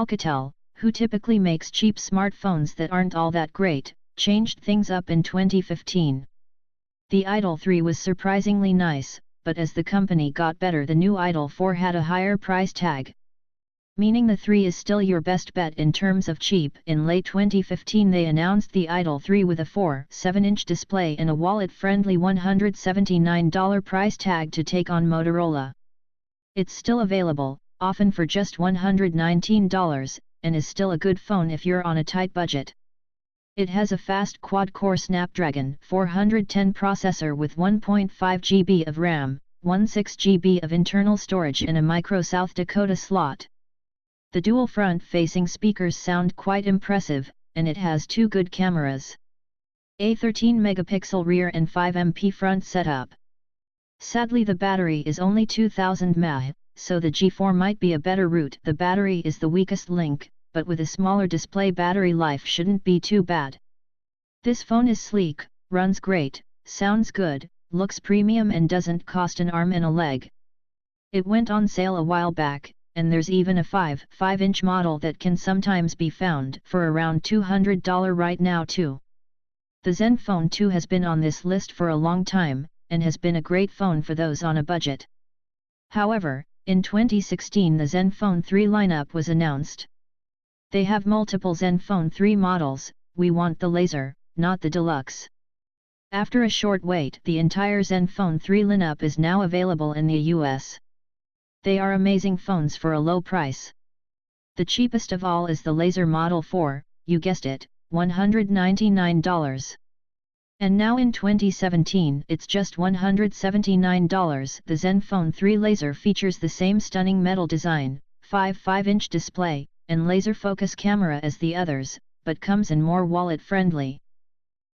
Alcatel, who typically makes cheap smartphones that aren't all that great, changed things up in 2015. The Idol 3 was surprisingly nice, but as the company got better, the new Idol 4 had a higher price tag. Meaning the 3 is still your best bet in terms of cheap. In late 2015 they announced the Idol 3 with a 4.7-inch display and a wallet-friendly $179 price tag to take on Motorola. It's still available, often for just $119, and is still a good phone if you're on a tight budget. It has a fast quad-core Snapdragon 410 processor with 1.5 GB of RAM, 16 GB of internal storage and a micro South Dakota slot. The dual front-facing speakers sound quite impressive, and it has two good cameras. A 13-megapixel rear and 5MP front setup. Sadly the battery is only 2000 mAh, so the G4 might be a better route. The battery is the weakest link, but with a smaller display battery life shouldn't be too bad. This phone is sleek, runs great, sounds good, looks premium and doesn't cost an arm and a leg. It went on sale a while back, and there's even a 5.5-inch model that can sometimes be found for around $200 right now too. The Zenfone 2 has been on this list for a long time, and has been a great phone for those on a budget. However, in 2016 the Zenfone 3 lineup was announced. They have multiple Zenfone 3 models. We want the Laser, not the Deluxe. After a short wait, the entire Zenfone 3 lineup is now available in the US. They are amazing phones for a low price. The cheapest of all is the Laser Model 4, you guessed it, $199. And now in 2017 it's just $179. The Zenfone 3 Laser features the same stunning metal design, 5.5-inch display, and laser focus camera as the others, but comes in more wallet-friendly.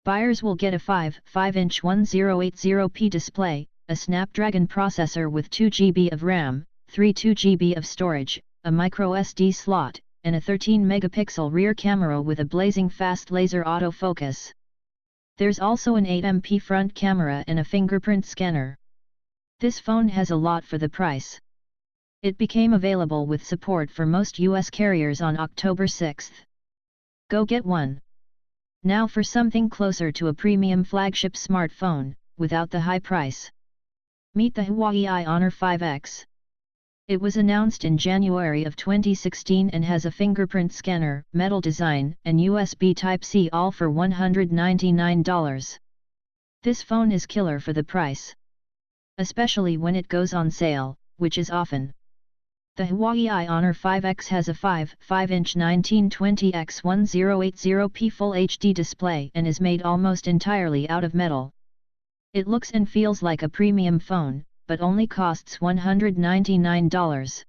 Buyers will get a 5.5-inch 1080p display, a Snapdragon processor with 2 GB of RAM, 2 GB of storage, a micro SD slot, and a 13-megapixel rear camera with a blazing fast laser autofocus. There's also an 8MP front camera and a fingerprint scanner. This phone has a lot for the price. It became available with support for most US carriers on October 6. Go get one. Now for something closer to a premium flagship smartphone, without the high price. Meet the Huawei Honor 5X. It was announced in January of 2016 and has a fingerprint scanner, metal design, and USB Type-C all for $199. This phone is killer for the price. Especially when it goes on sale, which is often. The Huawei Honor 5X has a 5.5-inch 1920x1080p Full HD display and is made almost entirely out of metal. It looks and feels like a premium phone, but only costs $199.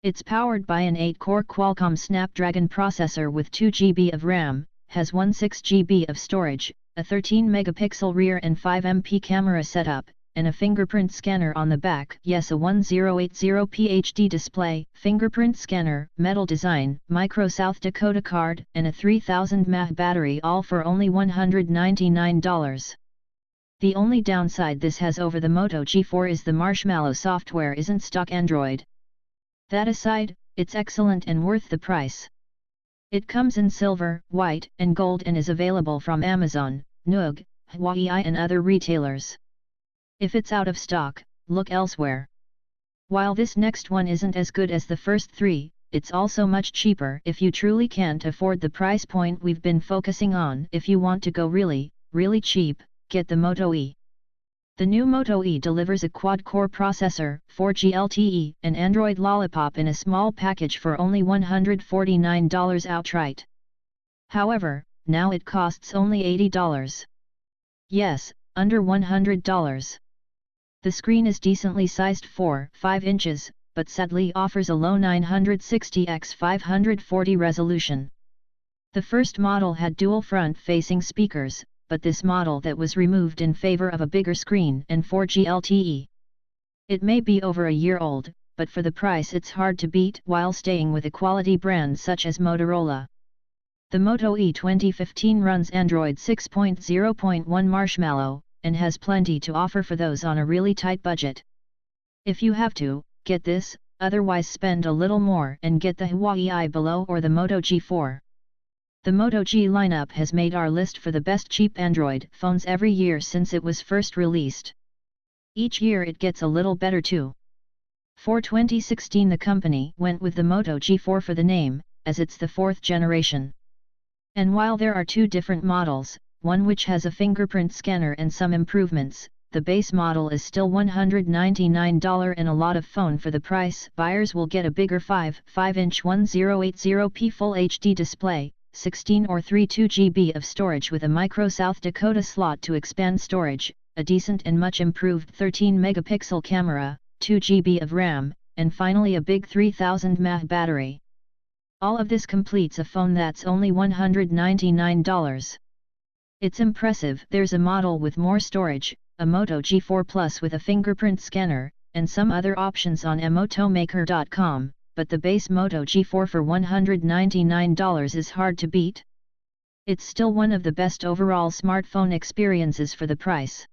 It's powered by an 8-core Qualcomm Snapdragon processor with 2 GB of RAM, has 16 GB of storage, a 13-megapixel rear and 5MP camera setup, and a fingerprint scanner on the back. Yes, a 1080p HD display, fingerprint scanner, metal design, micro South Dakota card, and a 3000 mAh battery, all for only $199. The only downside this has over the Moto G4 is the Marshmallow software isn't stock Android. That aside, it's excellent and worth the price. It comes in silver, white, and gold and is available from Amazon, Nook, Huawei and other retailers. If it's out of stock, look elsewhere. While this next one isn't as good as the first three, it's also much cheaper if you truly can't afford the price point we've been focusing on. If you want to go really, really cheap, get the Moto E. The new Moto E delivers a quad-core processor, 4G LTE, and Android Lollipop in a small package for only $149 outright. However, now it costs only $80. Yes, under $100. The screen is decently sized 4.5 inches, but sadly offers a low 960x540 resolution. The first model had dual front-facing speakers, but this model that was removed in favor of a bigger screen and 4G LTE. It may be over a year old, but for the price it's hard to beat while staying with a quality brand such as Motorola. The Moto E 2015 runs Android 6.0.1 Marshmallow, and has plenty to offer for those on a really tight budget. If you have to, get this, otherwise spend a little more and get the Huawei I below or the Moto G4. The Moto G lineup has made our list for the best cheap Android phones every year since it was first released. Each year it gets a little better too. For 2016 the company went with the Moto G4 for the name, as it's the 4th generation. And while there are 2 different models, one which has a fingerprint scanner and some improvements, the base model is still $199 and a lot of phone for the price. Buyers will get a bigger 5.5-inch 1080p Full HD display, 16 or 32 GB of storage with a micro South Dakota slot to expand storage, a decent and much improved 13-megapixel camera, 2 GB of RAM, and finally a big 3000 mAh battery. All of this completes a phone that's only $199. It's impressive. There's a model with more storage, a Moto G4 Plus with a fingerprint scanner, and some other options on motomaker.com, but the base Moto G4 for $199 is hard to beat. It's still one of the best overall smartphone experiences for the price.